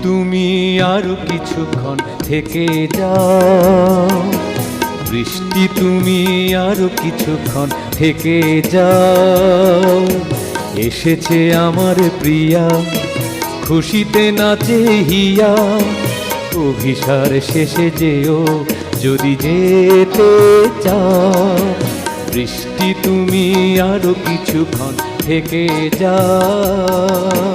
তুমি আরো কিছুক্ষণ থেকে যাও, বৃষ্টি তুমি আরো কিছুক্ষণ থেকে যাও। এসেছে আমার প্রিয়া, খুশিতে নাচে হিয়া, অভিসার শেষে যেও যদি যেতে চাও। বৃষ্টি তুমি আরো কিছুক্ষণ থেকে যাও।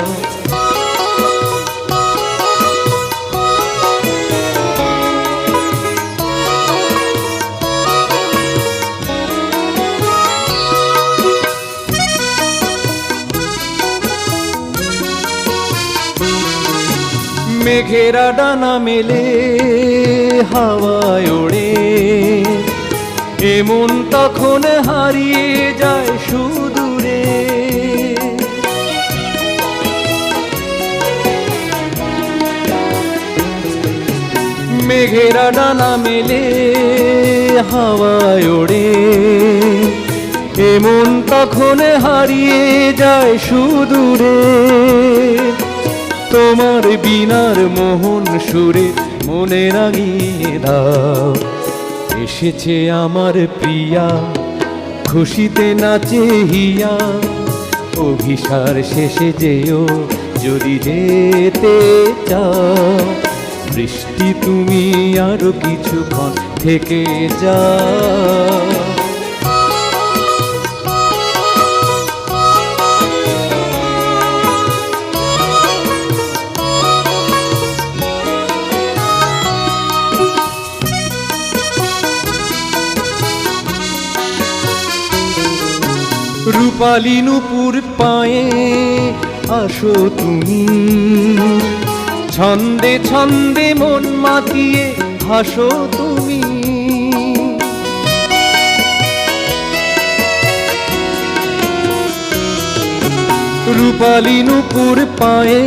মেঘেরা ডানা মেলে হাওয়ায় ওড়ে, এমন তখন হারিয়ে যায় সুদূরে। মেঘেরা ডানা মেলে হাওয়ায় ওড়ে, এমন তখন হারিয়ে যায় সুদূরে। তোমার বিনার মোহন সুরে মনে রাঙিয়ে দাও। এসেছে আমার প্রিয়া, খুশিতে নাচে হিয়া, অভিসার শেষে যেও যদি যেতে চাও। বৃষ্টি তুমি আরো কিছুক্ষণ থেকে যাও। রূপালী নূপুর পায়ে আসো তুমি, ছন্দে ছন্দে মন মাতিয়ে হাসো তুমি। রূপালী নূপুর পায়ে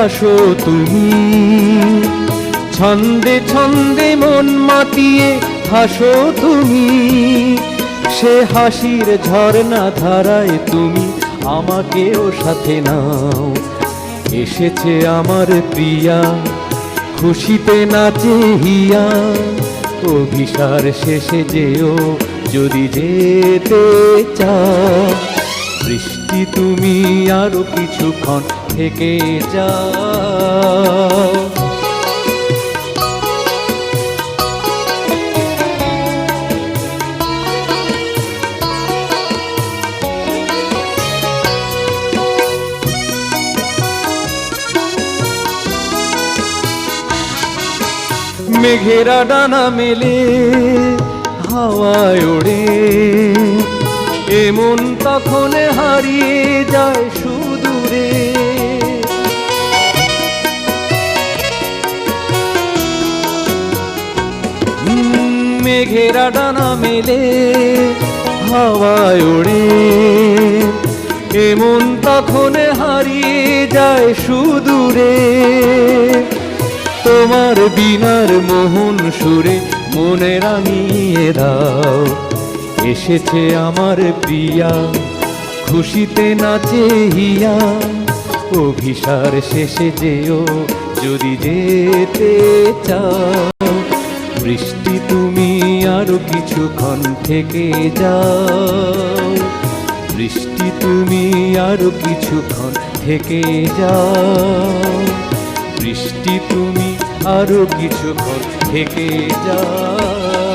আসো তুমি, ছন্দে ছন্দে মন মাতিয়ে হাসো তুমি। সে হাসির ঝর্ণা ধারায় তুমি আমাকেও সাথে নাও। এসেছে আমার প্রিয়া, খুশিতে নাচে হিয়া, অভিসার শেষে যেও যদি যেতে চাও। বৃষ্টি তুমি আরো কিছুক্ষণ থেকে যাও। মেঘেরা ডানা মেলে হাওয়ায় ওড়ে, এমন তখন হারিয়ে যায় সুদূরে। মেঘেরা ডানা মেলে হাওয়ায় ওড়ে, এমন তখন হারিয়ে যায় সুদূরে। তোমার বিনার মোহন সুরে মনে রাঙিয়ে দাও। এসেছে আমার প্রিয়া, খুশিতে নাচে হিয়া, অভিসার শেষে যেও যদি যেতে চাও। বৃষ্টি তুমি আরো কিছুক্ষণ থেকে যাও। বৃষ্টি তুমি আরো কিছুক্ষণ থেকে যাও। বৃষ্টি তুমি আরো কিছুক্ষণ থেকে যাও।